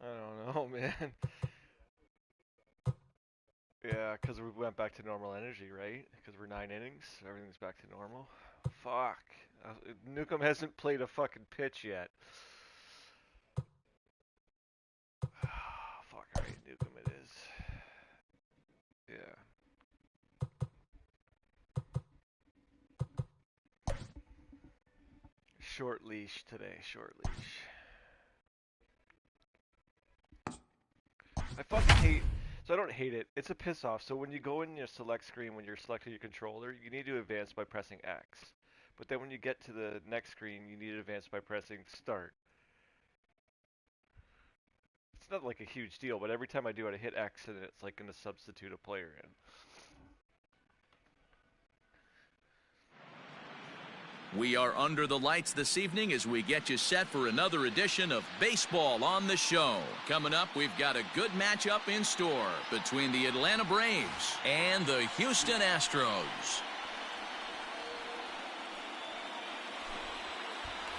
I don't know, man. Yeah, because we went back to normal energy, right? Because we're 9 innings, everything's back to normal. Fuck. Newcomb hasn't played a fucking pitch yet. Fuck, alright, Newcomb it is. Yeah. Short leash today, short leash. I fucking hate. So I don't hate it. It's a piss off. So when you go in your select screen, when you're selecting your controller, you need to advance by pressing X. But then when you get to the next screen, you need to advance by pressing start. It's not like a huge deal, but every time I do it, I hit X and it's like going to substitute a player in. We are under the lights this evening as we get you set for another edition of Baseball on the Show. Coming up, we've got a good matchup in store between the Atlanta Braves and the Houston Astros.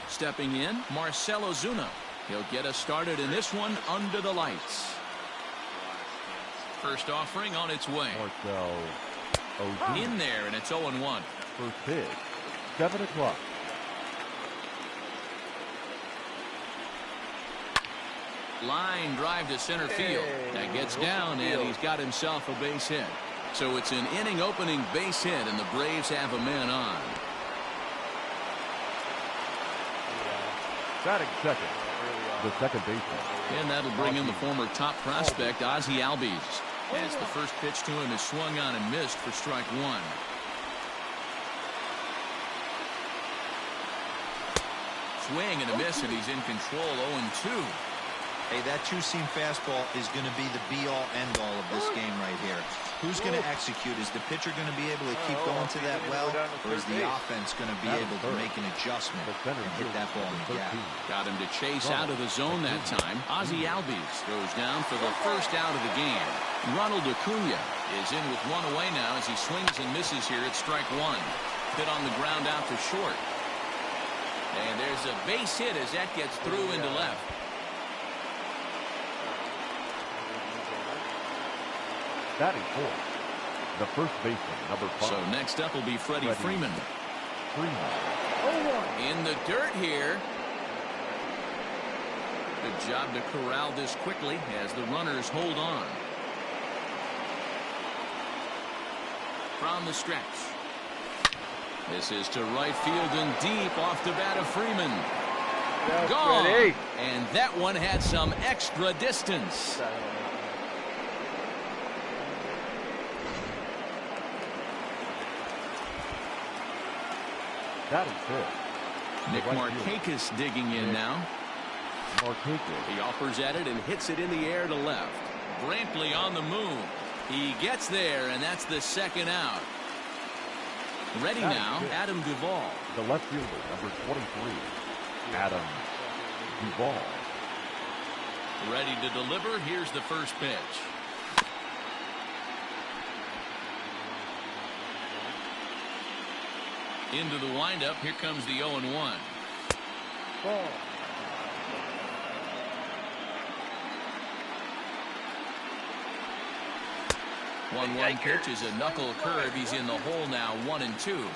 Stepping in, Marcell Ozuna. He'll get us started in this one under the lights. First offering on its way. Marcell Ozuna. In there, and it's 0-1. First pitch. 7 o'clock. Line drive to center field. That gets down, and he's got himself a base hit. So it's an inning opening base hit, and the Braves have a man on. Batting second, the second baseman. And that'll bring in the former top prospect, Ozzie Albies. As the first pitch to him is swung on and missed for strike one. Swing and a miss, and he's in control, 0-2. Hey, that two-seam fastball is going to be the be-all, end-all of this game right here. Who's going to execute? Is the pitcher going to be able to keep going to that well, or is the offense going to be able to make an adjustment and hit that ball in the gap? Got him to chase out of the zone that time. Ozzie Albies goes down for the first out of the game. Ronald Acuna is in with one away now as he swings and misses here at strike one. Hit on the ground out to short. And there's a base hit as that gets through into left. Batting fourth, the first baseman, number 5. So next up will be Freddie Freeman. In the dirt here. Good job to corral this quickly as the runners hold on. From the stretch. This is to right field and deep off the bat of Freeman. Gone. And that one had some extra distance. That is good. Nick Markakis digging in now. Markakis. He offers at it and hits it in the air to left. Brantley on the move. He gets there, and that's the second out. Ready now, Adam Duvall. The left fielder, number 23, Adam Duvall. Ready to deliver. Here's the first pitch. Into the windup. Here comes the 0-1. Ball. 1-1 pitch is a knuckle curve. He's in the hole now, 1-2.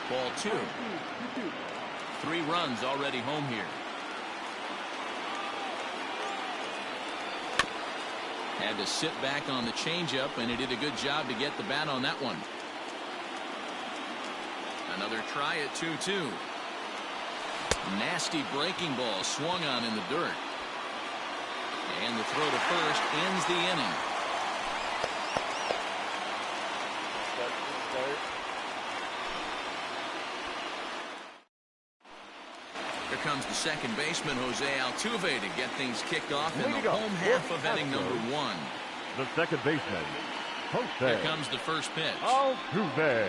Ball 2. 3 runs already home here. Had to sit back on the changeup, and he did a good job to get the bat on that one. Another try at 2-2. Nasty breaking ball swung on in the dirt. And the throw to first ends the inning. Here comes the second baseman, Jose Altuve, to get things kicked off in the home half of inning number 1. The second baseman, Jose. Here comes the first pitch. Altuve.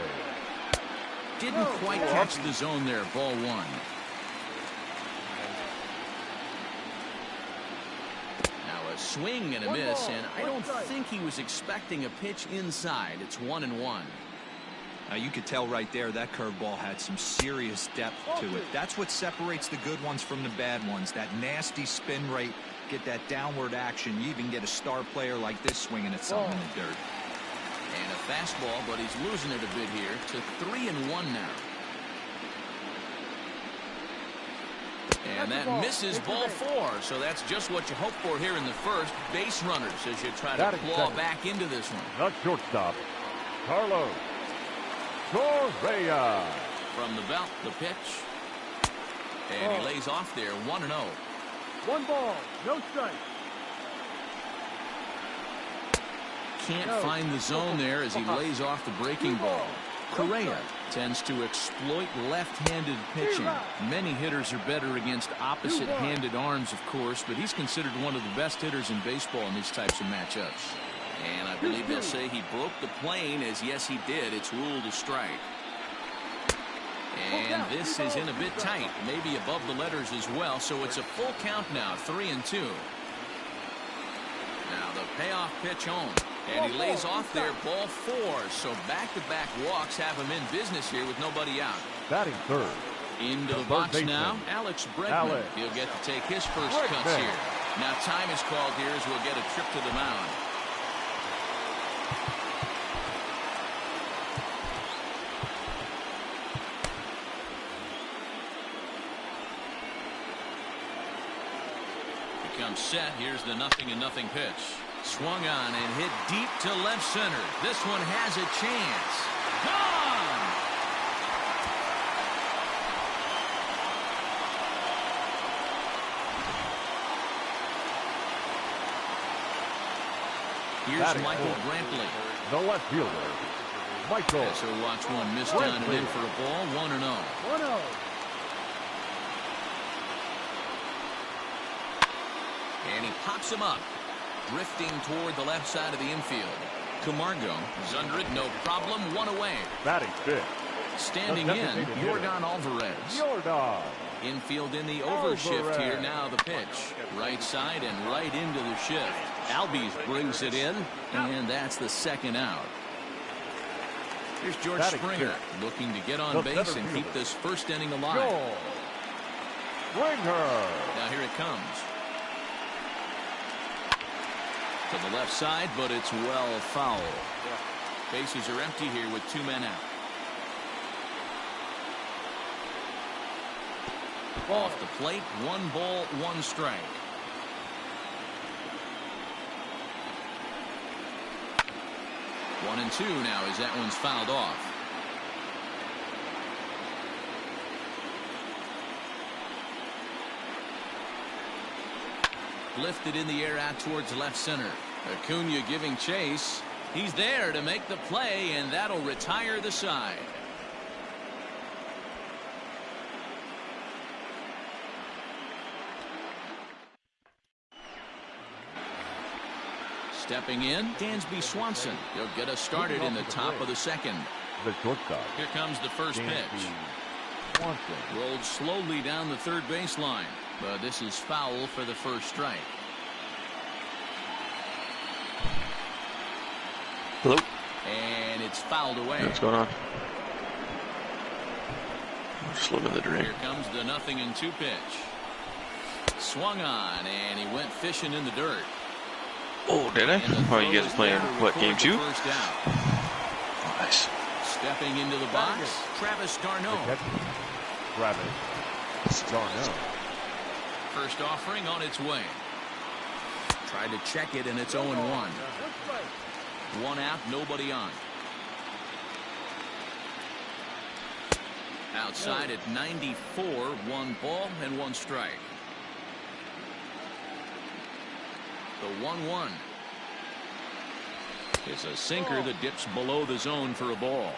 Didn't quite catch the zone there, ball 1. A swing and a miss, and I don't think he was expecting a pitch inside. It's 1-1. Now you could tell right there that curveball had some serious depth to it. That's what separates the good ones from the bad ones. That nasty spin rate, get that downward action. You even get a star player like this swinging at something in the dirt. And a fastball, but he's losing it a bit here to 3-1 now. And that misses ball 4. So that's just what you hope for here in the first. Base runners as you try to claw back into this one. The shortstop, Carlos Correa. From the belt, the pitch. And he lays off there, 1-0. 1 ball, no strike. Can't find the zone there as he lays off the breaking ball. Correa tends to exploit left-handed pitching. Many hitters are better against opposite-handed arms, of course, but he's considered one of the best hitters in baseball in these types of matchups. And I believe they'll say he broke the plane, as yes, he did. It's ruled a strike. And this is in a bit tight, maybe above the letters as well, so it's a full count now, 3-2. Now the payoff pitch home. And he lays off there, ball 4. So back-to-back walks have him in business here with nobody out. Batting third. Into the box now, Alex Bregman. He'll get to take his first cuts here. Now time is called here as we'll get a trip to the mound. Becomes set. Here's the 0-0 pitch. Swung on and hit deep to left center. This one has a chance. Gone! Here's Michael Brantley. The left fielder, Michael. So watch one miss down and in for a ball. 1-0. 1-0. And he pops him up. Drifting toward the left side of the infield. Camargo is under it, no problem, 1 away. Batting fifth. Standing in, Yordan Alvarez. Yordan. Infield in the overshift here, now the pitch. Right side and right into the shift. Albies brings it in, and that's the second out. Here's George Springer looking to get on base and keep this first inning alive. Springer. Now here it comes. To the left side, but it's well foul. Bases are empty here with 2 men out. Off the plate, 1 ball, 1 strike. One and 2 now as that one's fouled off. Lifted in the air out towards left center. Acuna giving chase. He's there to make the play, and that'll retire the side. Stepping in, Dansby Swanson. He'll get us started in the top of the second. The shortstop. Here comes the first pitch. Rolled slowly down the third baseline, but this is foul for the first strike. Hello. And it's fouled away. What's going on? I'm just looking at the drain. Here comes the 0-2 pitch. Swung on, and he went fishing in the dirt. Oh, did I? Oh, you guys playing what, game 2? Oh, nice. Stepping into the box, Travis d'Arnaud. Travis d'Arnaud. First offering on its way. Tried to check it, and it's 0-1. 1 out, nobody on. Outside at 94, 1 ball and 1 strike. The 1-1. It's a sinker that dips below the zone for a ball.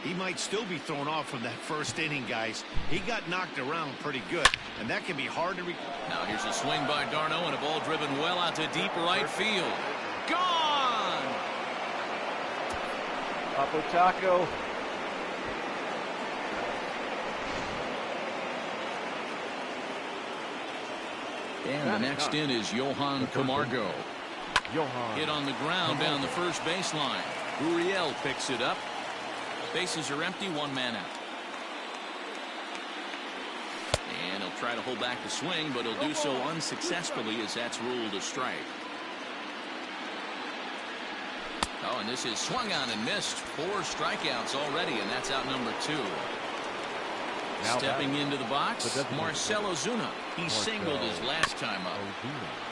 He might still be thrown off from that first inning, guys. He got knocked around pretty good, and that can be hard to Now here's a swing by d'Arnaud and a ball driven well out to deep right field. Gone! Papo Taco. And the next in is Johan Camargo. Hit on the ground down the first baseline. Uriel picks it up. Bases are empty, one man out. And he'll try to hold back the swing, but he'll do so unsuccessfully as that's ruled a strike. Oh, and this is swung on and missed. 4 strikeouts already, and that's out number 2. Now stepping into the box, Marcell Ozuna. He singled his last time up.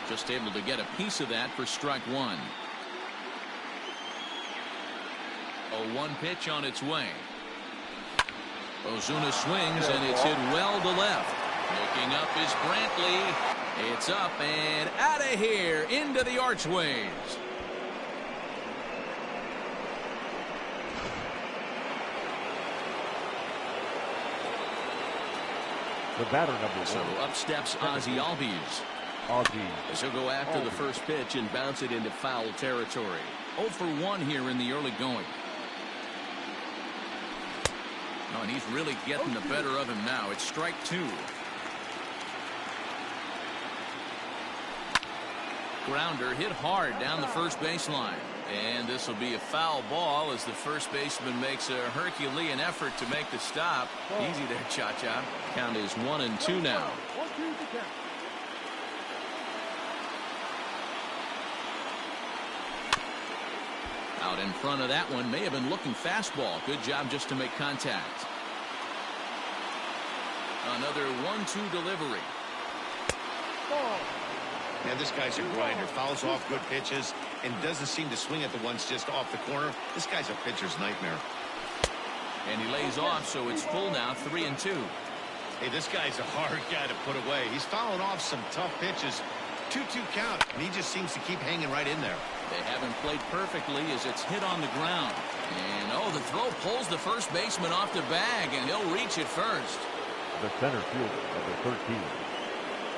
Just able to get a piece of that for strike 1. A 1 pitch on its way. Ozuna swings, and it's hit well to left. Looking up is Brantley. It's up and out of here into the archways. The batter, number 1. So up steps Ozzie Albies. Albies. He'll go after the first pitch and bounce it into foul territory. 0 for 1 here in the early going. Oh, and he's really getting the better of him now. It's strike 2. Grounder hit hard down the first baseline. And this will be a foul ball as the first baseman makes a Herculean effort to make the stop. Easy there, Cha-Cha. Count is 1-2 now. Out in front of that one, may have been looking fastball. Good job just to make contact. Another 1-2 delivery. Man, this guy's a grinder. Fouls off good pitches and doesn't seem to swing at the ones just off the corner. This guy's a pitcher's nightmare. And he lays off, so it's full now, 3-2. Hey, this guy's a hard guy to put away. He's fouling off some tough pitches. 2-2 count, and he just seems to keep hanging right in there. They haven't played perfectly as it's hit on the ground. And, oh, the throw pulls the first baseman off the bag, and he'll reach it first. The center fielder, number 13,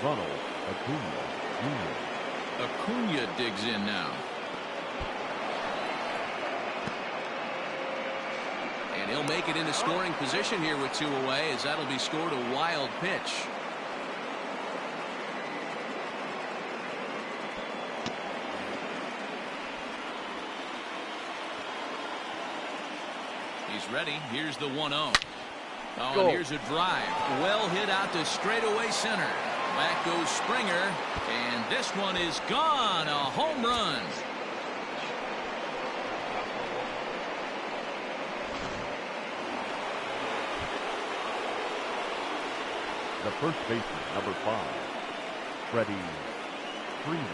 Ronald Acuna Jr. Acuna digs in now. And he'll make it into scoring position here with 2 away, as that'll be scored a wild pitch. He's ready. Here's the 1-0. Oh, and here's a drive. Well hit out to straightaway center. Back goes Springer, and this one is gone. A home run. The first baseman, number 5, Freddie Freeman.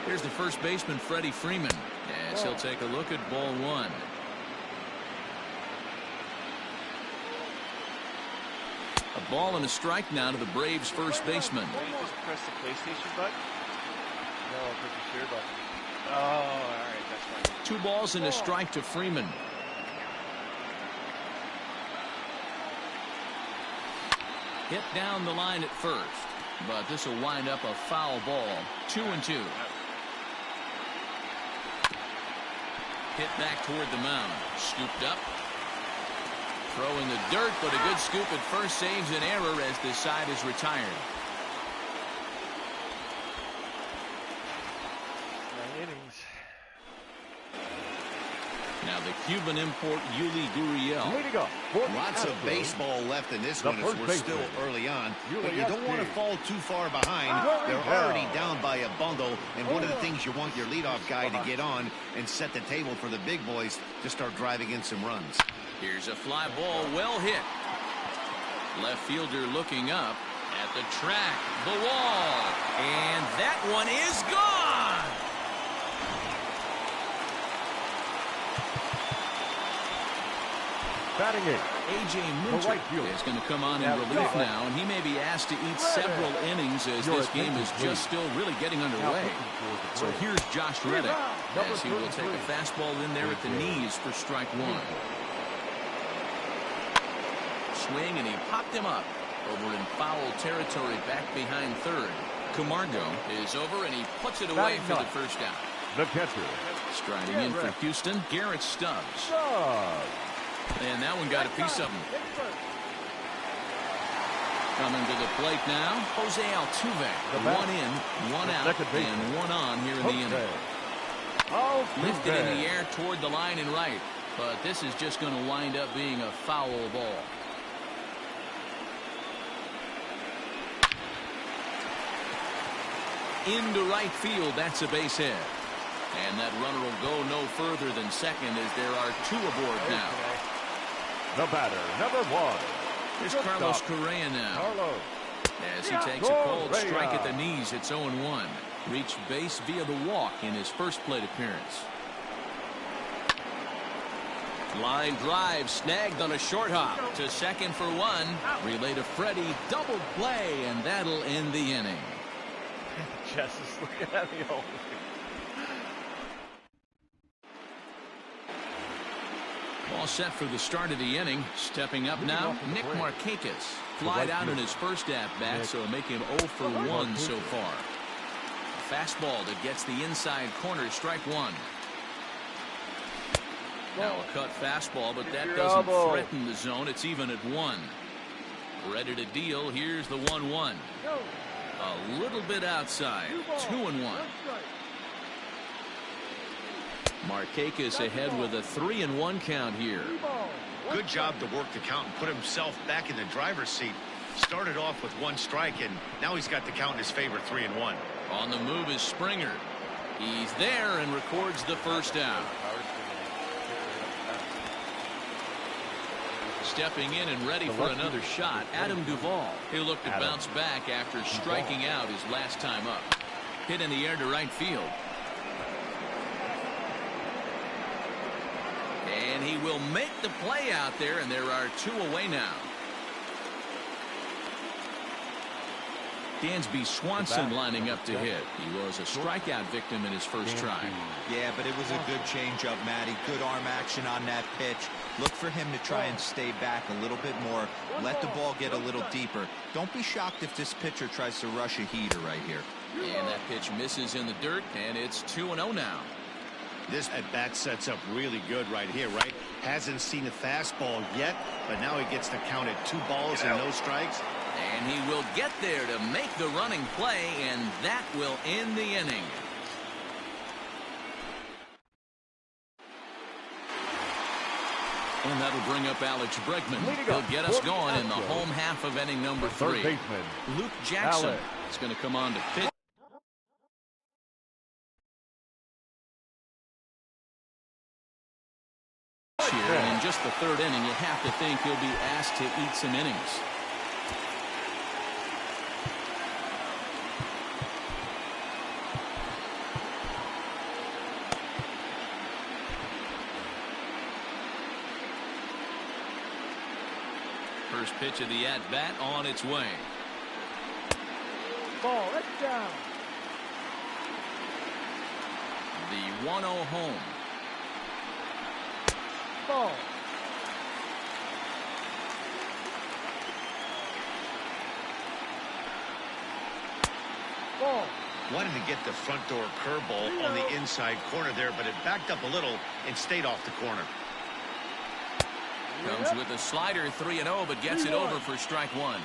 Here's the first baseman, Freddie Freeman, as he'll take a look at ball 1. A ball and a strike now to the Braves' first baseman. Will you just press the PlayStation button? No, I'll press the share button. Oh, all right, that's fine. 2 balls and a strike to Freeman. Hit down the line at first, but this will wind up a foul ball. 2-2. Hit back toward the mound. Scooped up. Throw in the dirt, but a good scoop at first saves an error as the side is retired. 9 innings. Now the Cuban import Yuli Gurriel. Leading up. Lots of baseball left in this one as we're still early on. But you don't want to fall too far behind. They're already down by a bundle. And one of the things you want your leadoff guy to get on and set the table for the big boys to start driving in some runs. Here's a fly ball, well hit. Left fielder looking up at the track, the wall, and that one is gone. Batting 8. A.J. Minter is going to come on in relief now, and he may be asked to eat several innings as this game is just still really getting underway. So here's Josh Reddick as he will take a fastball in there at the knees for strike 1. Swing, and he popped him up over in foul territory back behind third. Camargo is over, and he puts it away for the first out. The catcher. Striding in for Houston, Garrett Stubbs. And that one got a piece of him. Coming to the plate now, Jose Altuve. One in, one out, and one on here in the inning. Lifted in the air toward the line and right, but this is just going to wind up being a foul ball. Into right field, that's a base hit. And that runner will go no further than second as there are two aboard now. The batter, number 1. Here's Carlos Correa now. As he takes a cold strike at the knees, it's 0-1. Reached base via the walk in his first plate appearance. Line drive snagged on a short hop to second for one. Relay to Freddie, double play, and that'll end the inning. Jess is looking at me all All set for the start of the inning. Stepping up now, Nick Markakis. Flied out in his first at-bat, so make him 0 for 1 so far. Fastball that gets the inside corner, strike one. Now a cut fastball, but that doesn't threaten the zone. It's even at 1. Ready to deal. Here's the 1-1. A little bit outside. 2-1. Markakis ahead with a 3-1 count here. Good job to work the count and put himself back in the driver's seat. Started off with 1 strike, and now he's got the count in his favor, 3-1. On the move is Springer. He's there and records the first out. Stepping in and ready for another shot, Adam Duvall. He'll look to bounce back after striking out his last time up. Hit in the air to right field. And he will make the play out there, and there are 2 away now. Dansby Swanson lining up to hit. He was a strikeout victim in his first try. Yeah, but it was a good changeup, Matty. Good arm action on that pitch. Look for him to try and stay back a little bit more. Let the ball get a little deeper. Don't be shocked if this pitcher tries to rush a heater right here. And that pitch misses in the dirt, and it's 2-0 now. This at-bat sets up really good right here, right? Hasn't seen a fastball yet, but now he gets to count at 2 balls and no strikes. And he will get there to make the running play, and that will end the inning. And that'll bring up Alex Bregman. He'll get us going in the home half of inning number 3. Luke Jackson is going to come on to pitch. Here, and in just the 3rd inning, you have to think he'll be asked to eat some innings. First pitch of the at-bat on its way. Ball, that's down. The 1-0 home. Ball. Ball. Wanted to get the front door curveball on the inside corner there, but it backed up a little and stayed off the corner. Comes with a slider, 3-0, but gets it over for strike one.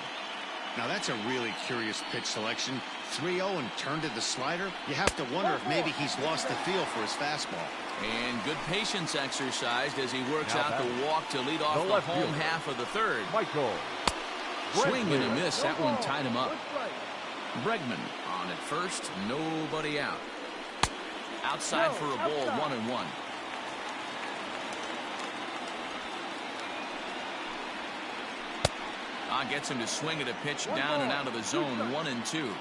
Now that's a really curious pitch selection. 3-0 and turned to the slider. You have to wonder if maybe he's lost the feel for his fastball. And good patience exercised as he works out the walk to lead off the home half of the 3rd. Swing and a miss. That one tied him up. Bregman on at first. Nobody out. Outside for a ball, 1-1. Gets him to swing at a pitch down and out of the zone, 1-2.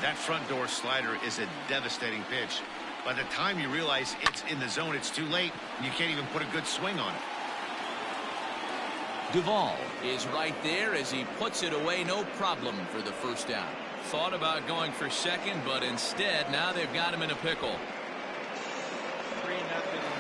That front door slider is a devastating pitch. By the time you realize it's in the zone, it's too late, and you can't even put a good swing on it. Duvall is right there as he puts it away, no problem for the first out. Thought about going for second, but instead, now they've got him in a pickle. 3-0 in the top of the first.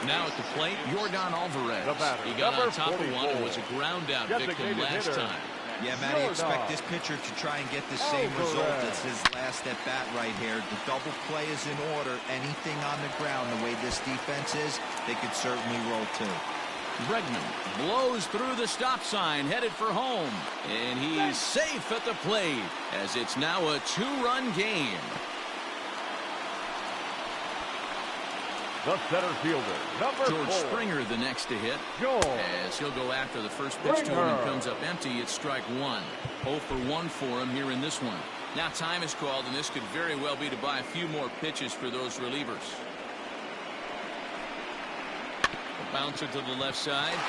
Now at the plate, Yordan Alvarez. He got on top of one and was a ground out victim last time. Yeah, Matty, expect this pitcher to try and get the same result as his last at-bat right here. The double play is in order. Anything on the ground, the way this defense is, they could certainly roll too. Bregman blows through the stop sign, headed for home. And he's safe at the plate, as it's now a 2-run game. The center fielder, number George 4. Springer the next to hit. George. As he'll go after the first pitch to him and comes up empty. It's strike 1. 0 for 1 for him here in this one. Now time is called, and this could very well be to buy a few more pitches for those relievers. A bouncer to the left side.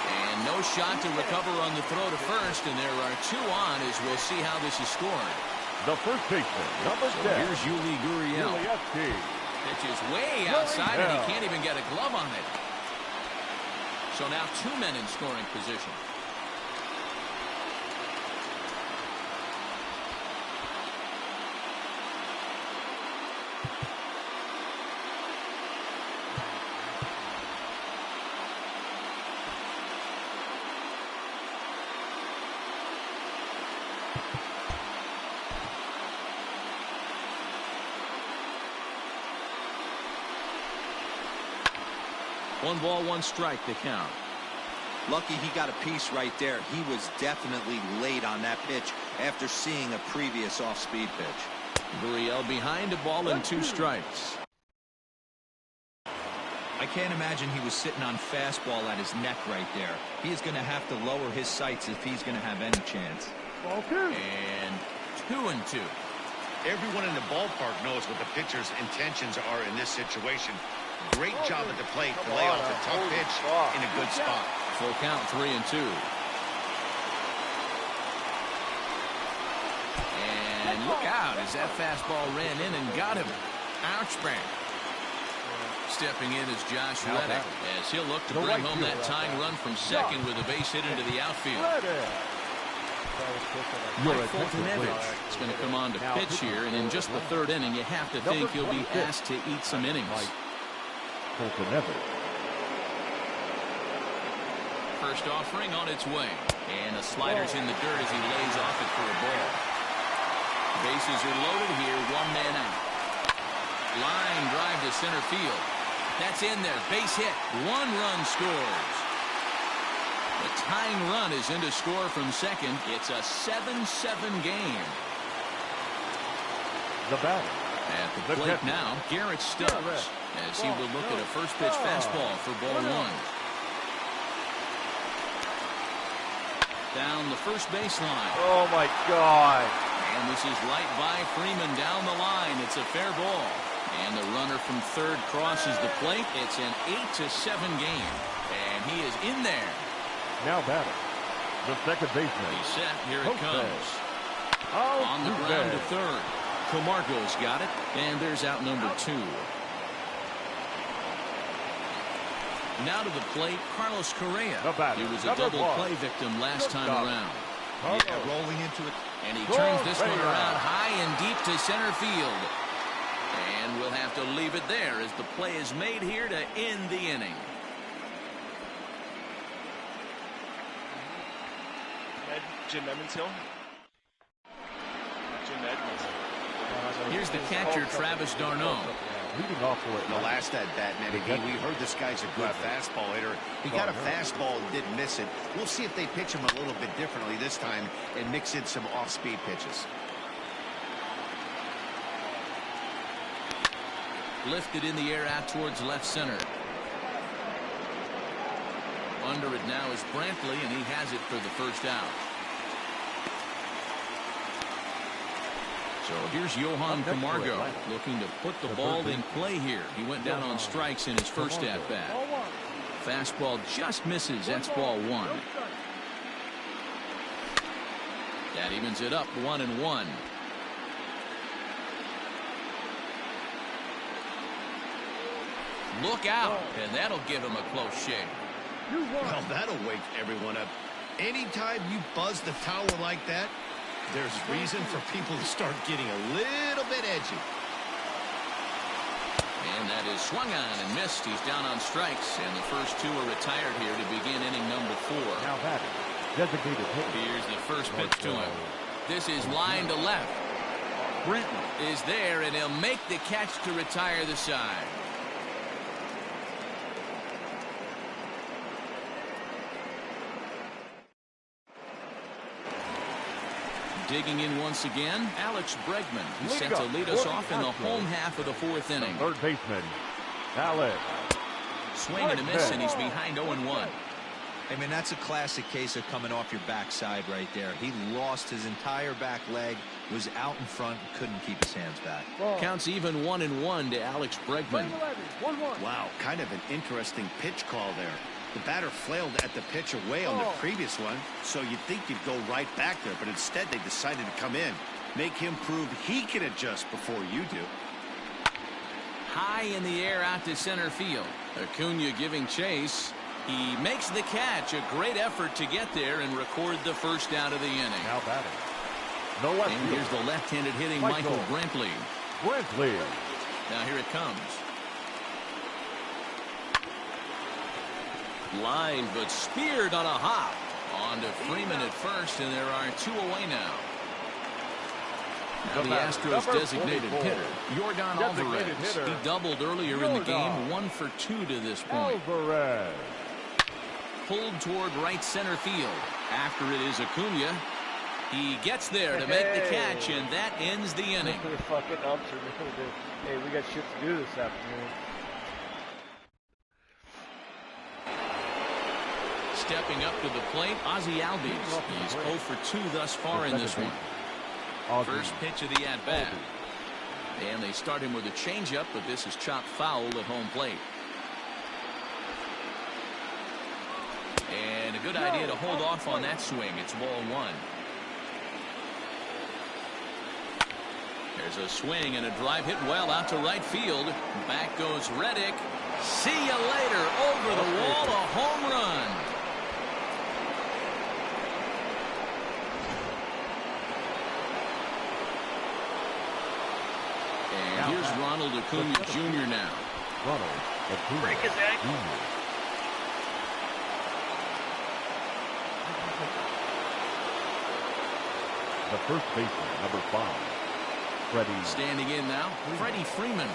And no shot to recover on the throw to first, and there are 2 on as we'll see how this is scored. The first baseman, number 10. Here's Yuli Gurriel. Pitch is way outside, and he can't even get a glove on it. So now 2 men in scoring position. One ball, 1 strike to count. Lucky he got a piece right there. He was definitely late on that pitch after seeing a previous off-speed pitch. Gurriel behind, a ball and 2 strikes. I can't imagine he was sitting on fastball at his neck right there. He's going to have to lower his sights if he's going to have any chance. And 2-2. Everyone in the ballpark knows what the pitcher's intentions are in this situation. Great job at the plate to lay off a tough pitch in a good spot. Full count, 3-2. And look out as that fastball ran in and got him. Ouch, bang. Stepping in is Josh Reddick as he'll look to bring home that tying run from second with a base hit into the outfield. It's going to come on to pitch here, and in just the 3rd inning, you have to think he'll be asked to eat some innings. First offering on its way, and the slider's in the dirt as he lays off it for a ball. Bases are loaded here, 1 man out. Line drive to center field. That's in there, base hit, 1 run scores. The tying run is in to score from second. It's a 7-7 game. The batter. At the plate now, Garrett Stubbs, as he will look at a first pitch fastball for ball 1. Down the first baseline. Oh my God. And this is right by Freeman down the line. It's a fair ball. And the runner from third crosses the plate. It's an 8-7 game. And he is in there. Now batter, the second baseman. He's set. Here it comes. Oh, on the ground to third. Camargo's got it. And there's out number 2. Now to the plate, Carlos Correa. He was a double play victim last time around. Yeah, rolling into it. And he turns this one around high and deep to center field. And we'll have to leave it there as the play is made here to end the inning. Jim Edmonds Hill. Jim Edmonds. Here's the catcher, Travis d'Arnaud. Leading off for it. The last at bat, Nettie, we heard this guy's a good fastball hitter. He got a fastball and didn't miss it. We'll see if they pitch him a little bit differently this time and mix in some off-speed pitches. Lifted in the air out towards left center. Under it now is Brantley, and he has it for the first out. So here's Johan Camargo looking to put the ball in play here. He went down on strikes in his first at-bat. Fastball just misses. That's ball 1. That evens it up 1-1. Look out, and that'll give him a close shave. Well, that'll wake everyone up. Anytime you buzz the tower like that, there's reason for people to start getting a little bit edgy. And that is swung on and missed. He's down on strikes, and the first 2 are retired here to begin inning number 4. Now batting, designated hitter. Here's the first pitch to him. This is line to left. Brenton is there, and he'll make the catch to retire the side. Digging in once again, Alex Bregman, who's set to lead us off in the home half of the fourth inning. Third baseman, Alex. Swing and a miss, and he's behind 0-1. I mean, that's a classic case of coming off your backside right there. He lost his entire back leg, was out in front, couldn't keep his hands back. Counts even 1-1 to Alex Bregman. Wow, kind of an interesting pitch call there. The batter flailed at the pitch away on the previous one, so you'd think you'd go right back there, but instead they decided to come in. Make him prove he can adjust before you do. High in the air out to center field. Acuna giving chase. He makes the catch. A great effort to get there and record the first out of the inning. Now batting. No left and here's the left-handed hitting Michael Brantley. Now here it comes. Line, but speared on a hop. On to Freeman at first, and there are 2 away now. Now the Astros designated hitter, Yordan Alvarez. He doubled earlier in the game, 1 for 2 to this point. Pulled toward right center field. After it is Acuna. He gets there to make the catch, and that ends the inning. Hey, we got shit to do this afternoon. Stepping up to the plate, Ozzie Albies. He's 0 for 2 thus far in this one. First pitch of the at-bat. And they start him with a changeup, but this is chopped foul at home plate. And a good idea to hold off on that swing. It's ball 1. There's a swing and a drive hit well out to right field. Back goes Reddick. See you later. Over the wall, a home run. And here's Ronald Acuna Jr. now. Ronald Acuna Break his ankle. Jr. The first baseman, number 5, Freddie. Standing in now, Freddie Freeman.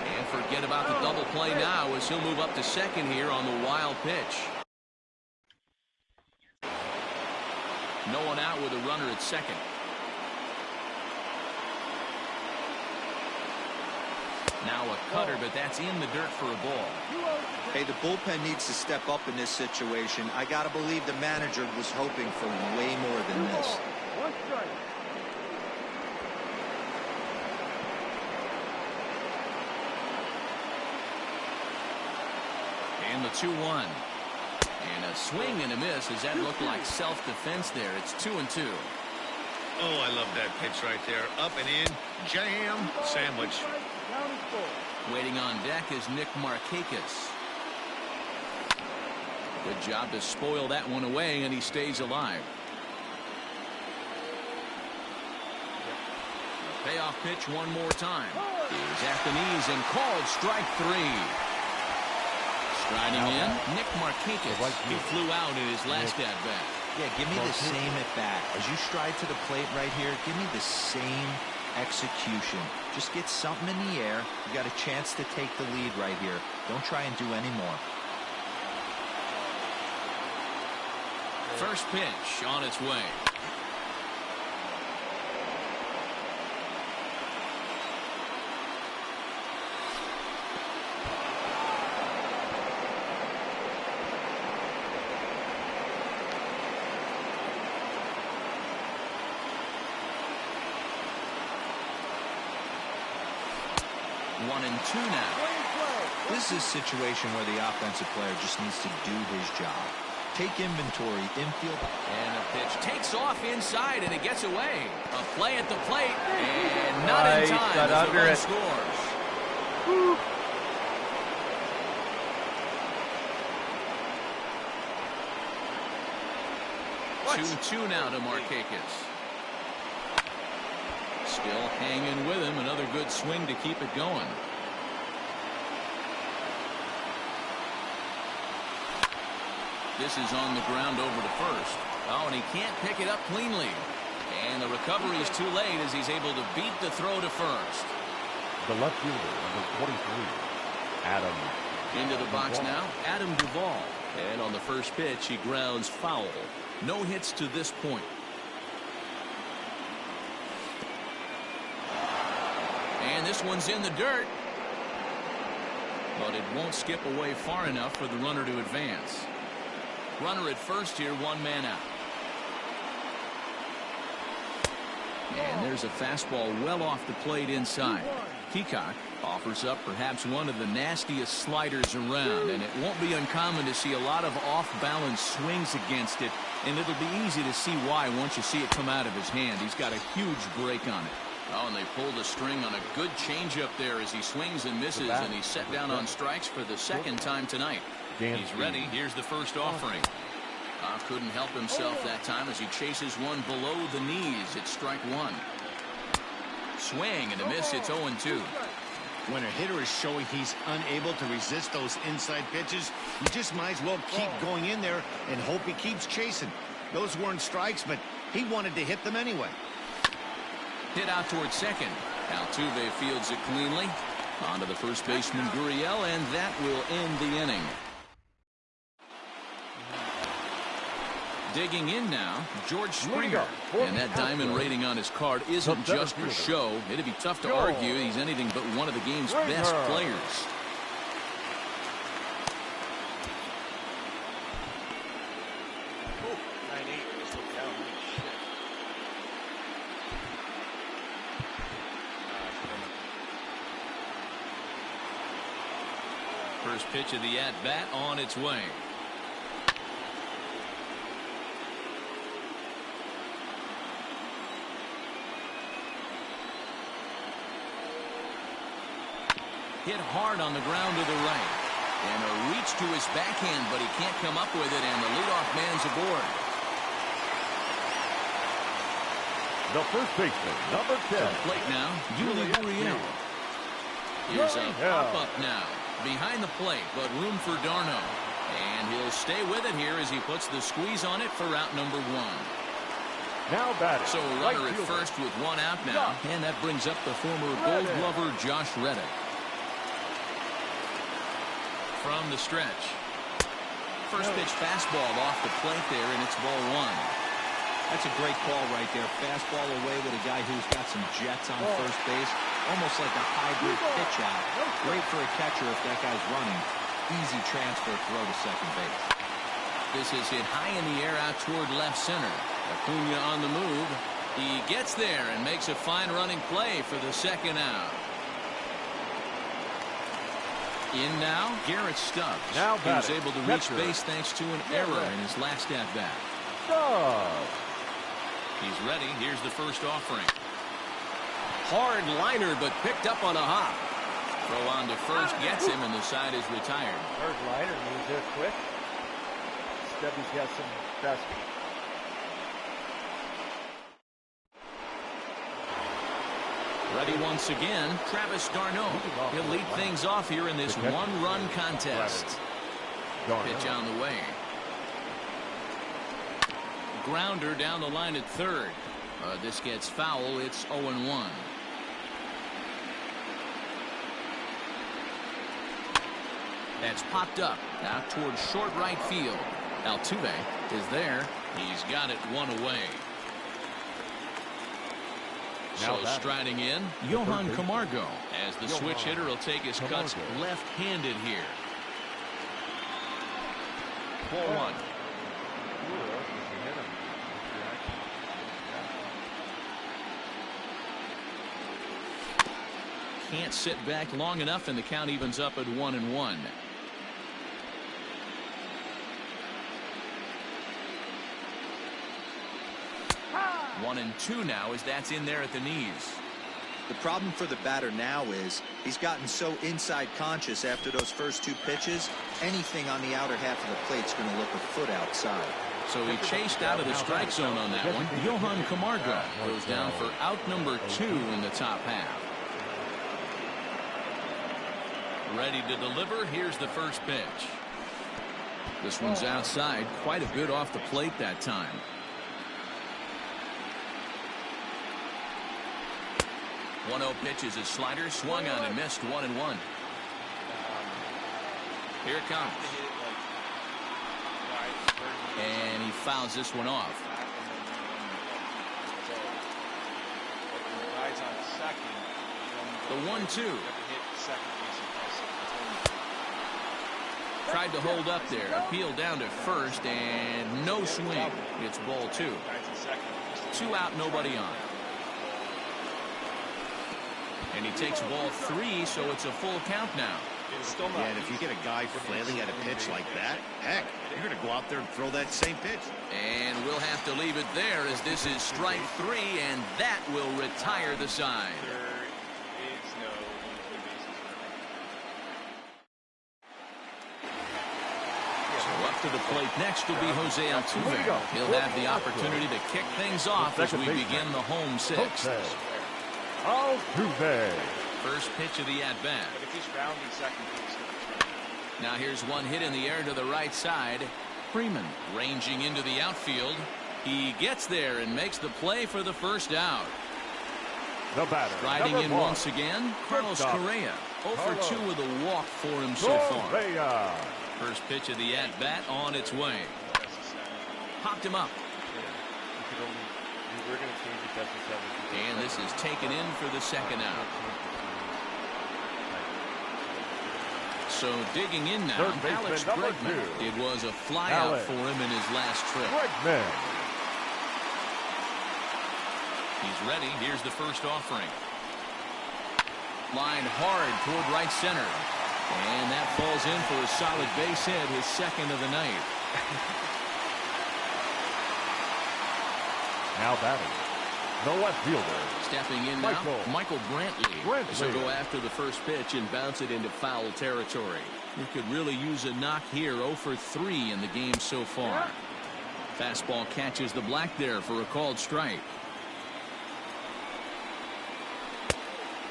And forget about the double play now as he'll move up to second here on the wild pitch. No one out with a runner at second. Now a cutter, but that's in the dirt for a ball. Hey, the bullpen needs to step up in this situation. I got to believe the manager was hoping for way more than this. And the 2-1. And a swing and a miss. Does that look like self-defense there? It's 2-2. Oh, I love that pitch right there. Up and in, jam, sandwich. Waiting on deck is Nick Markakis. Good job to spoil that one away, and he stays alive. Payoff pitch one more time. He's at the knees and called strike 3. Striding in, Nick Markakis. He flew out in his last at-bat. Yeah, give me the same at-bat. As you stride to the plate right here, give me the same execution. Just get something in the air. You got a chance to take the lead right here. Don't try and do any more. First pitch on its way. One and two now. This is a situation where the offensive player just needs to do his job. Take inventory, infield. And a pitch takes off inside, and it gets away. A play at the plate, and not in time as the run scores. Woo. 2-2 now to Markakis. Still hanging with him. Another good swing to keep it going. This is on the ground over to first. Oh, and he can't pick it up cleanly. And the recovery is too late as he's able to beat the throw to first. The left fielder, number 23, Adam. Into the box now, Adam Duvall. And on the first pitch, he grounds foul. No hits to this point. And this one's in the dirt. But it won't skip away far enough for the runner to advance. Runner at first here, one man out. And there's a fastball well off the plate inside. Peacock offers up perhaps one of the nastiest sliders around, and it won't be uncommon to see a lot of off-balance swings against it, and it'll be easy to see why once you see it come out of his hand. He's got a huge break on it. Oh, and they pulled a string on a good changeup there as he swings and misses, and he's set down on strikes for the second time tonight. He's ready. Here's the first offering. Couldn't help himself that time as he chases one below the knees. It's strike one. Swing and a miss. It's 0-2. When a hitter is showing he's unable to resist those inside pitches, you just might as well keep going in there and hope he keeps chasing. Those weren't strikes, but he wanted to hit them anyway. Hit out towards second. Altuve fields it cleanly. On to the first baseman, Gurriel, and that will end the inning. Digging in now, George Springer. And that diamond rating on his card isn't just for show. It'd be tough to argue he's anything but one of the game's best players. First pitch of the at-bat on its way. Hit hard on the ground to the right. And a reach to his backhand, but he can't come up with it, and the leadoff man's aboard. The first baseman, number 10. To the plate now, Yuli Gurriel. Here's a pop-up now. Behind the plate, but room for Darno. And he'll stay with it here as he puts the squeeze on it for out number one. Now batting. So a runner at first with one out now. And that brings up the former Gold Glover Josh Reddick. From the stretch. First pitch fastball off the plate there, and it's ball one. That's a great call right there. Fastball away with a guy who's got some jets on first base. Almost like a hybrid pitch out. Great for a catcher if that guy's running. Easy transfer throw to second base. This is hit high in the air out toward left center. Acuna on the move. He gets there and makes a fine running play for the second out. In now, Garrett Stubbs. Now he was able to reach base thanks to an error in his last at-bat. He's ready. Here's the first offering. Hard liner, but picked up on a hop. Throw on to first, gets him, and the side is retired. Hard liner means they're quick. Stubby's got some fast. Ready once again, Travis d'Arnaud. He'll lead things off here in this one-run contest. Pitch on the way. Grounder down the line at third. This gets foul. It's 0-1. That's popped up out towards short right field. Altuve is there. He's got it one away. So striding in, Johan Camargo, as the switch hitter will take his cuts left-handed here. 4-1. Can't sit back long enough, and the count evens up at 1-1. One and two now as that's in there at the knees. The problem for the batter now is he's gotten so inside conscious after those first two pitches. Anything on the outer half of the plate's going to look a foot outside. So he chased out of the strike zone on that one. Johan Camargo goes down for out number 2 in the top half. Ready to deliver. Here's the first pitch. This one's outside, quite a bit off the plate that time. One 0 pitch is his slider, swung on and missed. 1-1. Here it comes. And he fouls this one off. The 1-2. Tried to hold up there. Appeal down to first, and no swing. It's ball 2. 2 out, nobody on. And he takes ball 3, so it's a full count now. Yeah, and if you get a guy flailing at a pitch like that, heck, you're going to go out there and throw that same pitch. And we'll have to leave it there as this is strike 3, and that will retire the side. To the plate next will be Jose Altuve. He'll have the opportunity to kick things off as we begin the home 6. Altuve. First pitch of the at-bat. Now here's one hit in the air to the right side. Freeman ranging into the outfield. He gets there and makes the play for the first out. The batter, Riding in once again, Carlos Correa. 0 for 2 with a walk for him so far. First pitch of the at-bat on its way. Popped him up. And this is taken in for the second out. So digging in now, Alex Bregman. It was a flyout for him in his last trip. He's ready. Here's the first offering. Lined hard toward right center. And that falls in for a solid base hit, his second of the night. Now batting, the left fielder. Stepping in now, Michael Brantley. So go after the first pitch and bounce it into foul territory. He could really use a knock here. 0 for 3 in the game so far. Fastball catches the black there for a called strike.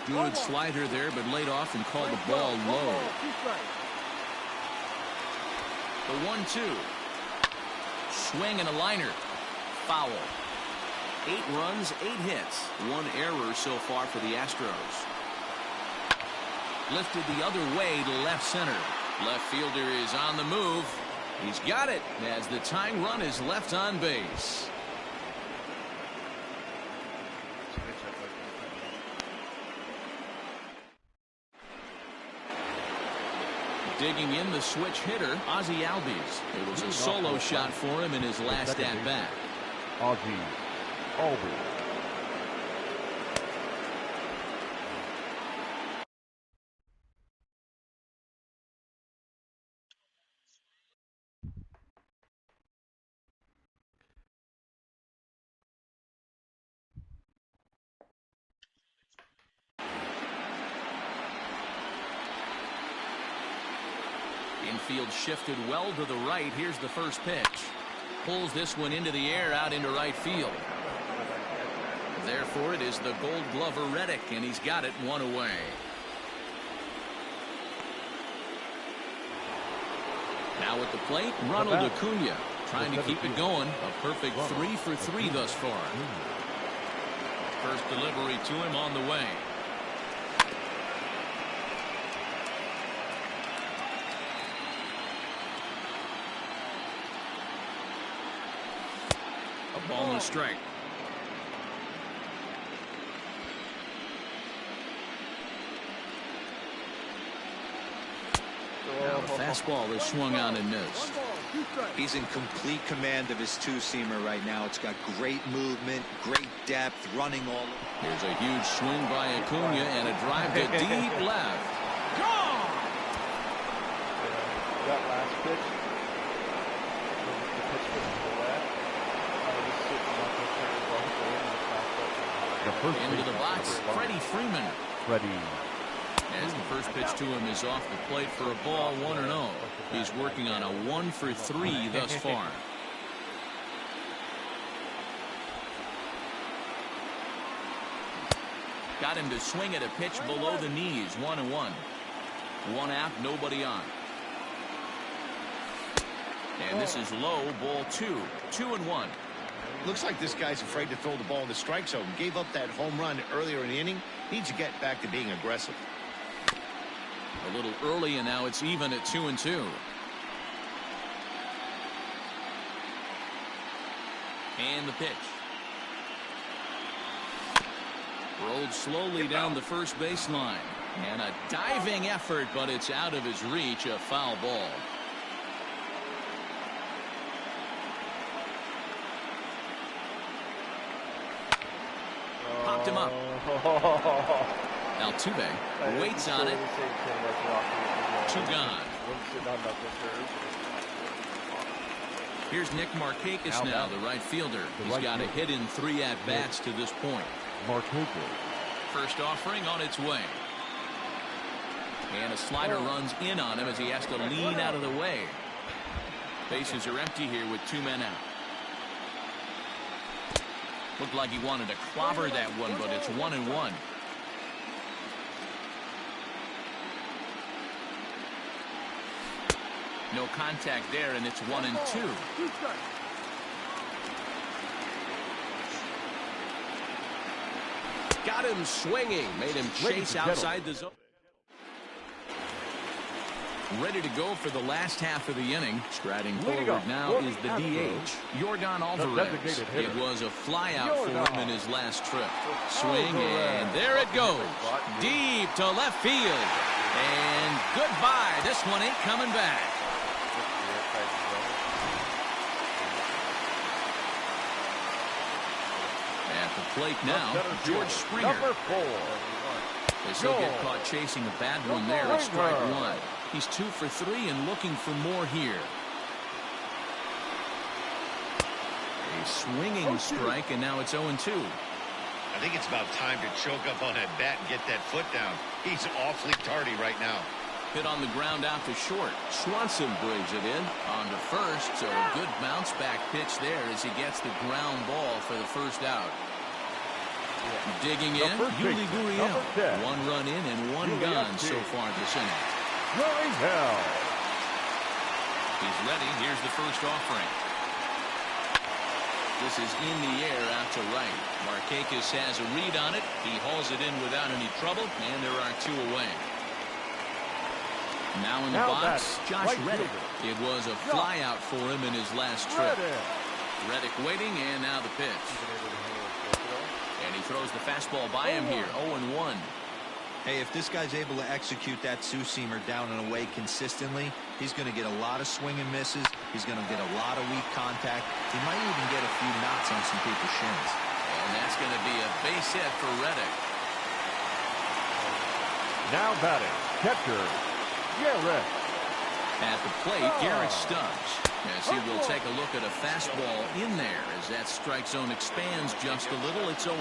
Good slider there, but laid off and called the ball low. The 1-2. Swing and a liner. Foul. 8 runs, 8 hits. 1 error so far for the Astros. Lifted the other way to left center. Left fielder is on the move. He's got it as the tying run is left on base. Digging in the switch hitter, Ozzie Albies. It was a solo shot for him in his last at-bat. Ozzie Albies. Infield shifted well to the right. Here's the first pitch. Pulls this one into the air out into right field. Therefore, it is the Gold Glover Reddick, and he's got it 1 away. Now at the plate, Ronald Acuna trying to keep it going. A perfect 3 for 3 thus far. First delivery to him on the way. A ball and a strike. Now the fastball is swung on and missed. He's in complete command of his two-seamer right now. It's got great movement, great depth, running all. There's a huge swing by Acuna and a drive to deep left. Gone! That last pitch. Into the box, Freddie Freeman. As the first pitch to him is off the plate for a ball, 1-0. He's working on a 1 for 3 thus far. Got him to swing at a pitch below the knees, 1-1. 1 out, nobody on. And this is low, ball 2. 2-1. Looks like this guy's afraid to throw the ball in the strike zone. Gave up that home run earlier in the inning. Needs to get back to being aggressive. A little early, and now it's even at 2-2. And the pitch. Rolled slowly down the first baseline. And a diving effort, but it's out of his reach, a foul ball. Popped him up. Altuve waits on it. 2 gone. Here's Nick Markakis now, the right fielder. He's got a hit in 3 at-bats to this point. First offering on its way. And a slider runs in on him as he has to lean out of the way. Bases are empty here with 2 men out. Looked like he wanted to clobber that one, but it's 1-1. No contact there, and it's 1-2. Got him swinging. Made him chase outside the zone. Ready to go for the last half of the inning. Striding forward now is the DH, Yordan Alvarez. It was a flyout for him in his last trip. Swing, and there it goes. Deep to left field. And goodbye. This one ain't coming back. At the plate now, George Springer. As he'll get caught chasing a bad one there at strike 1. He's 2 for 3 and looking for more here. A swinging strike, and now it's 0-2. I think it's about time to choke up on that bat and get that foot down. He's awfully tardy right now. Hit on the ground out to short. Swanson brings it in on to first, so a good bounce back pitch there as he gets the ground ball for the first out. Digging in, Yuli Gurriel. 1 run in and 1 gone so far this inning. He's ready. Here's the first offering. This is in the air out to right. Markakis has a read on it. He hauls it in without any trouble, and there are 2 away. Now in the box, Josh Reddick. It was a flyout for him in his last trip. Reddick waiting, and now the pitch. And he throws the fastball by him here, 0-1. Hey, if this guy's able to execute that two-seamer down and away consistently, he's going to get a lot of swing and misses. He's going to get a lot of weak contact. He might even get a few knots on some people's shins. And that's going to be a base hit for Reddick. Now batting, catcher, Garrett. At the plate, Garrett Stubbs, as he will take a look at a fastball in there as that strike zone expands just a little. It's 0-1.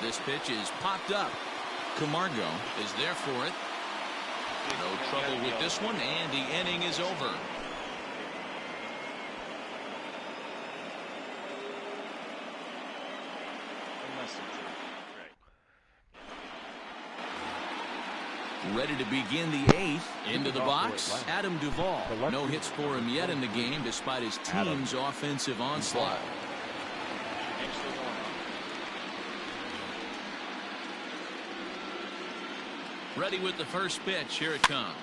This pitch is popped up. Camargo is there for it. No trouble with this one, and the inning is over. Ready to begin the 8th. Into the box, Adam Duvall. No hits for him yet in the game despite his team's offensive onslaught. Ready with the first pitch. Here it comes.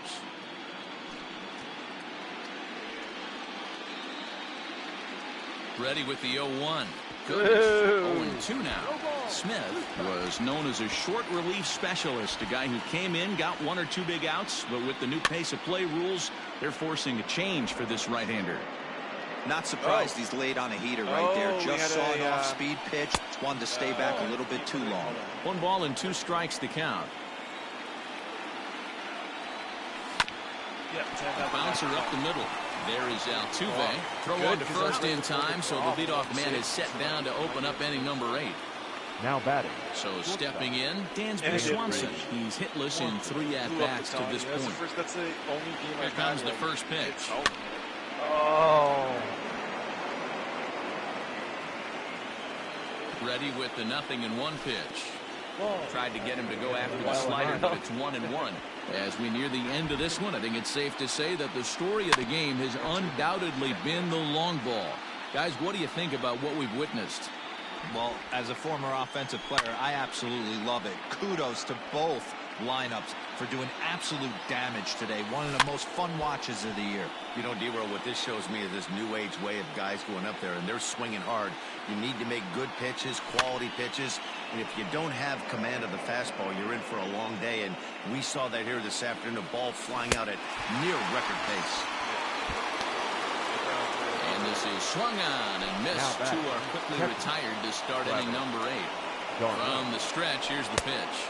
Ready with the 0-1. Goodness. 0-2 now. Smith was known as a short relief specialist, a guy who came in, got 1 or 2 big outs, but with the new pace of play rules, they're forcing a change for this right-hander. Not surprised he's laid on a heater right there. Just saw an off-speed pitch. Wanted to stay back a little bit too long. 1 ball and 2 strikes to count. Bouncer up the middle. There is Altuve. Throw on to first in time, so the leadoff man is set down to open up inning number 8. Now batting. So stepping in, Dansby Swanson. He's hitless in 3 at-bats to this point. Here comes the first pitch. Ready with the 0-1 pitch. Tried to get him to go after the slider, but it's 1-1. As we near the end of this one, I think it's safe to say that the story of the game has undoubtedly been the long ball. Guys, what do you think about what we've witnessed? Well, as a former offensive player, I absolutely love it. Kudos to both lineups for doing absolute damage today. One of the most fun watches of the year. You know, D-Roll, what this shows me is this new age way of guys going up there, and they're swinging hard. You need to make good pitches, quality pitches, and if you don't have command of the fastball, you're in for a long day, and we saw that here this afternoon, a ball flying out at near record pace. And this is swung on and missed. Two are quickly retired to start inning number 8. From the stretch, here's the pitch.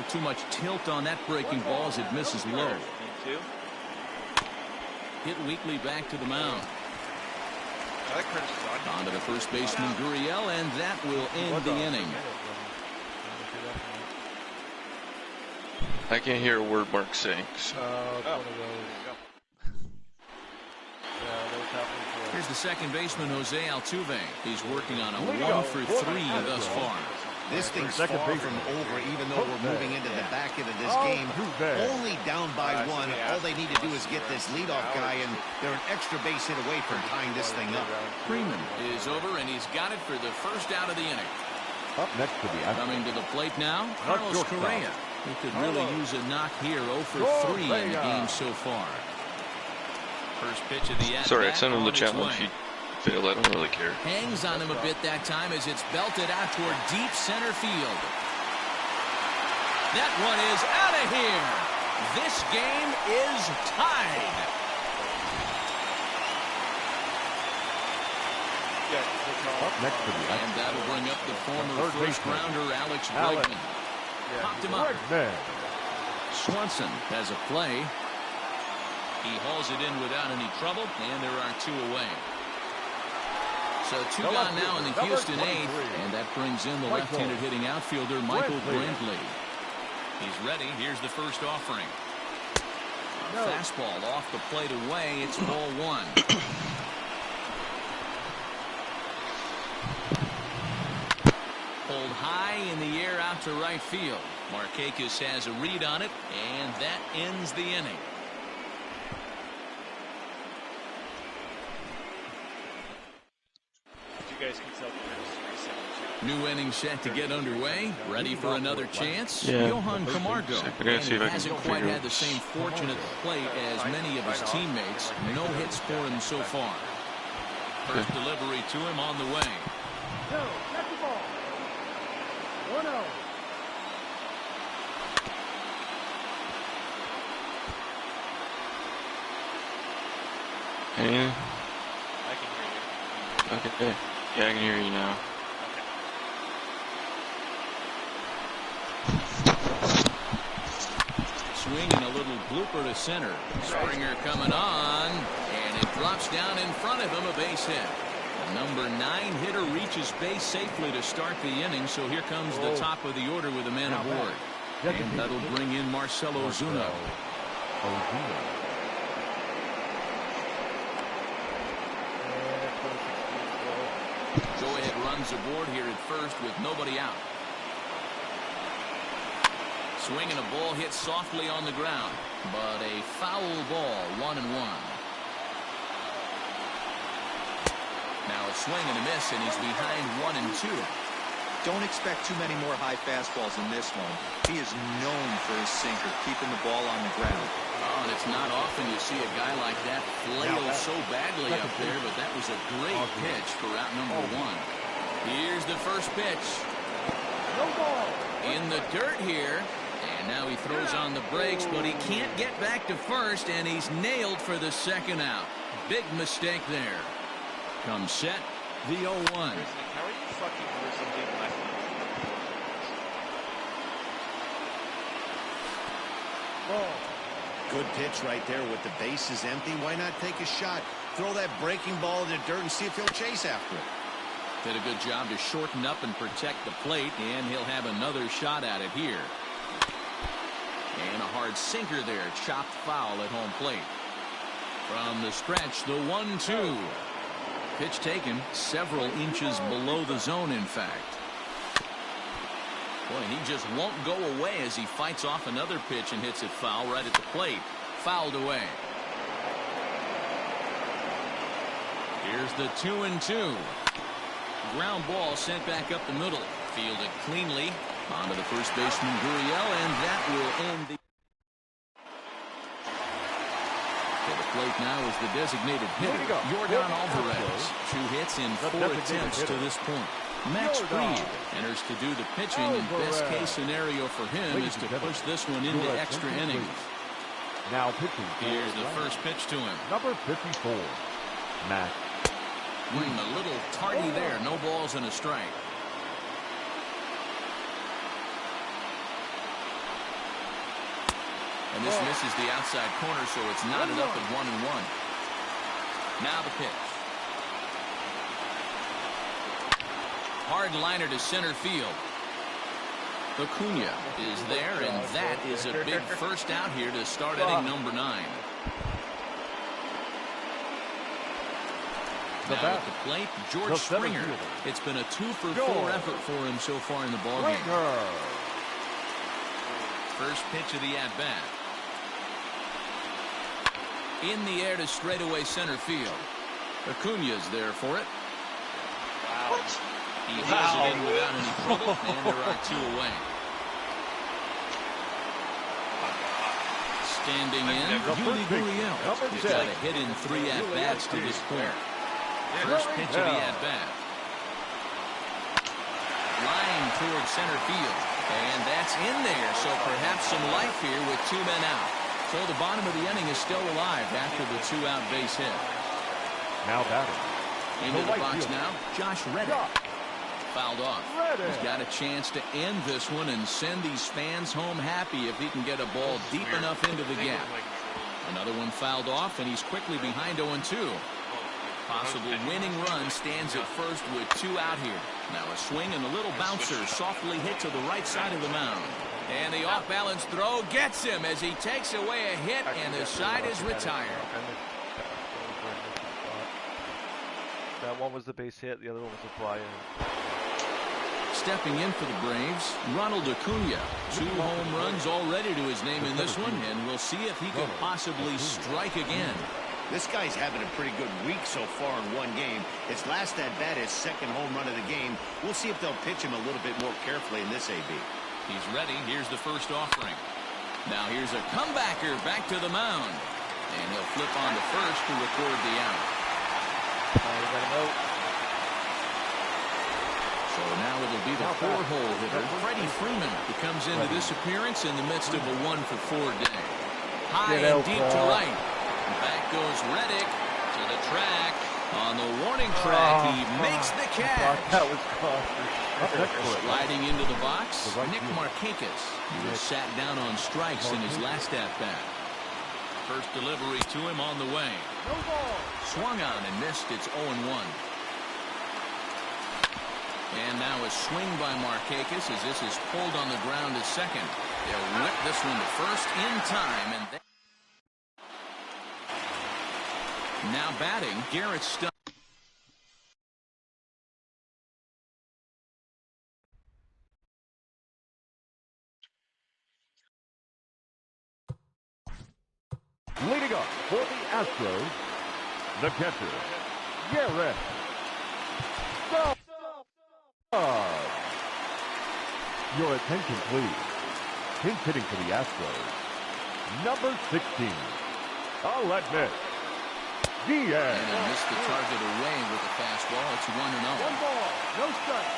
Too much tilt on that breaking ball as it misses low. Hit weakly back to the mound. On to the first baseman, Gurriel, and that will end the inning. I can't hear a word Mark's saying. So. Here's the second baseman, Jose Altuve. He's working on a 1 for 3 thus far. This thing's far from over, even though we're moving into the back end of this game. Only down by 1. All they need to do is get this leadoff guy, and they're an extra base hit away from tying this thing up. Freeman is over, and he's got it for the first out of the inning. Up next to the Coming to the plate now, Carlos Correa. He could really use a knock here. 0 for 3 in the game so far. First pitch of the at-bat. Sorry, I sent him the challenge. He failed. I don't really care. Hangs on him a bit that time as it's belted out toward deep center field. That one is out of here. This game is tied. Up next to the And that'll bring up the former first-rounder Alex Bregman. Popped him up. Swanson has a play. He hauls it in without any trouble, and there are 2 away. So 2 gone now in the Houston 8th, and that brings in the left-handed hitting outfielder Michael Brantley. He's ready. Here's the first offering. A fastball off the plate away. It's ball 1. Pulled high in the air out to right field. Markakis has a read on it, and that ends the inning. New inning set to get underway. Ready for another chance. Johan Camargo. And he hasn't quite had the same fortune at the plate as many of his teammates. No hits for him so far. First delivery to him on the way. Catch the ball. 1-0. Hey. I can hear you. Okay. Yeah, I can hear you now. Swing and a little blooper to center. Springer coming on, and it drops down in front of him, a base hit. The number 9 hitter reaches base safely to start the inning, so here comes the top of the order with a man aboard. And that'll bring in Marcell Ozuna. Go-ahead runs aboard here at first with nobody out. Swing and a ball hit softly on the ground, but a foul ball, 1-1. Now a swing and a miss, and he's behind 1-2. Don't expect too many more high fastballs in this one. He is known for his sinker, keeping the ball on the ground. Oh, and it's not often you see a guy like that flail so badly up there, but that was a great pitch for out number 1. Here's the first pitch. In the dirt here. And now he throws on the brakes, but he can't get back to first, and he's nailed for the second out. Big mistake there. Comes set, the 0-1. How are you fucking losing left? Good pitch right there with the bases empty. Why not take a shot? Throw that breaking ball in the dirt and see if he'll chase after it. Did a good job to shorten up and protect the plate, and he'll have another shot at it here. And a hard sinker there, chopped foul at home plate. From the stretch, the 1-2. Pitch taken several inches below the zone, in fact. Boy, he just won't go away as he fights off another pitch and hits it foul right at the plate. Fouled away. Here's the 2-2. Ground ball sent back up the middle. Fielded cleanly. On to the first baseman, Gurriel, and that will end the... To the plate now is the designated hitter, Yordan Alvarez. 2 hits in 4 attempts to this point. Max Fried enters to do the pitching, and best case scenario for him is to push this one into extra innings. Now pitching. Here's the first pitch to him. Number 54, Max. A little tardy there. No balls and a strike. And this misses the outside corner, so it's knotted up at 1-1. Now the pitch. Hard liner to center field. Acuna is there, and that is a big first out here to start inning number 9. Now at the plate, George Springer. It's been a 2-for-4 effort for him so far in the ballgame. First pitch of the at-bat. In the air to straightaway center field. Acuna's there for it. Wow. He heels it in without any trouble, and there are 2 away. Standing in, Yuli Gurriel. He's got a hit in 3 at-bats to this point. First pitch of the at-bat. Line towards center field. And that's in there, so perhaps some life here with 2 men out. So the bottom of the inning is still alive after the 2-out base hit. Now batting. Into the box now, Josh Reddick. Fouled off. He's got a chance to end this one and send these fans home happy if he can get a ball deep enough into the gap. Another one fouled off, and he's quickly behind 0-2. Possible winning run stands at first with 2 out here. Now a swing and a little bouncer softly hit to the right side of the mound. And the off-balance throw gets him as he takes away a hit, and the side is retired. That one was the base hit, the other one was a fly-in. Stepping in for the Braves, Ronald Acuna. 2 home runs already to his name in this one, and we'll see if he can possibly strike again. This guy's having a pretty good week so far in 1 game. His last at-bat, his 2nd home run of the game. We'll see if they'll pitch him a little bit more carefully in this AB. He's ready. Here's the first offering. Now here's a comebacker back to the mound. And he'll flip on to first to record the out. So now it'll be the 4-hole hitter, Freddie Freeman, who comes into this appearance in the midst of a 1-for-4 day. High and deep to right. Back goes Reddick to the track. On the warning track, he makes the catch. That was caught. Sliding into the box, Nick Markakis. He was sat down on strikes in his last at-bat. First delivery to him on the way. Swung on and missed. It's 0-1. And now a swing by Markakis as this is pulled on the ground to second. They'll whip this one to first in time. And now batting, Garrett Stubb. Leading up for the Astros, the catcher, Garrett Stubb. Your attention, please. Pinch hitting for the Astros, number 16, Aletnik Diaz. And he missed the target away with a fastball. It's 1-0. 1 ball, no strike.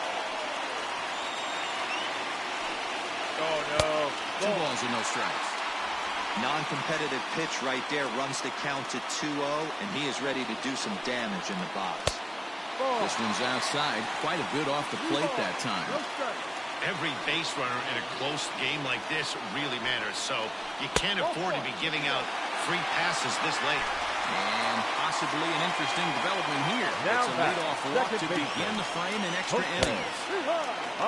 Oh, no. 2 balls and no strikes. Non-competitive pitch right there, runs the count to 2-0, and he is ready to do some damage in the box. This one's outside, quite a bit off the plate that time. Every base runner in a close game like this really matters, so you can't afford to be giving out free passes this late. And possibly an interesting development here. It's a leadoff walk to begin the frame in extra innings.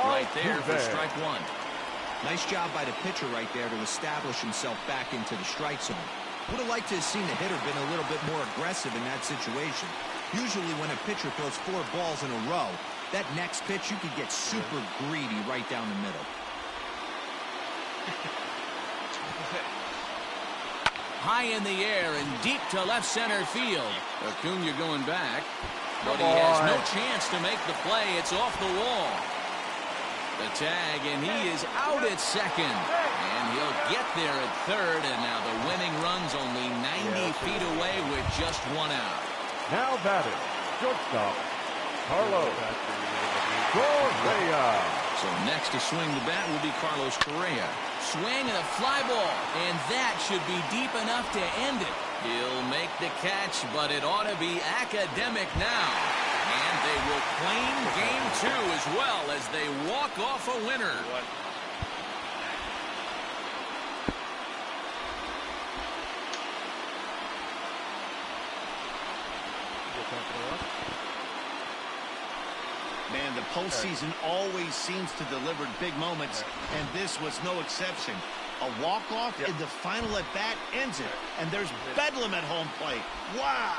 Right there for strike 1. Nice job by the pitcher right there to establish himself back into the strike zone. Would have liked to have seen the hitter been a little bit more aggressive in that situation. Usually when a pitcher throws 4 balls in a row, that next pitch you could get super greedy right down the middle. High in the air and deep to left center field. Acuna going back, but he has no chance to make the play. It's off the wall. The tag, and he is out at second. And he'll get there at third, and now the winning run's only 90 feet away with just one out. Now batting, shortstop, Carlos Correa. So next to swing the bat will be Carlos Correa. Swing and a fly ball, and that should be deep enough to end it. He'll make the catch, but it ought to be academic now. And they will claim game 2 as well as they walk off a winner. Man, the postseason always seems to deliver big moments, and this was no exception. A walk-off in the final at-bat ends it, and there's bedlam at home plate. Wow!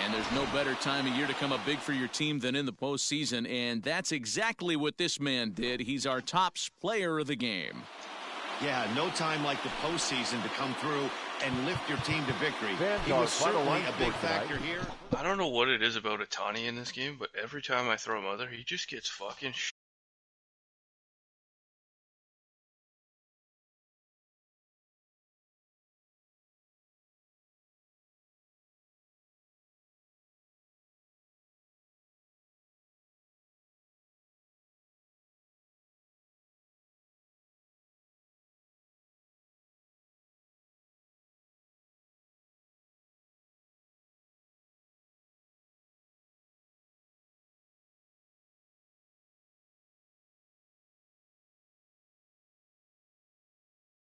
And there's no better time of year to come up big for your team than in the postseason, and that's exactly what this man did. He's our top player of the game. Yeah, no time like the postseason to come through and lift your team to victory. He was certainly a big factor here. I don't know what it is about Ohtani in this game, but every time I throw him out there, he just gets fucking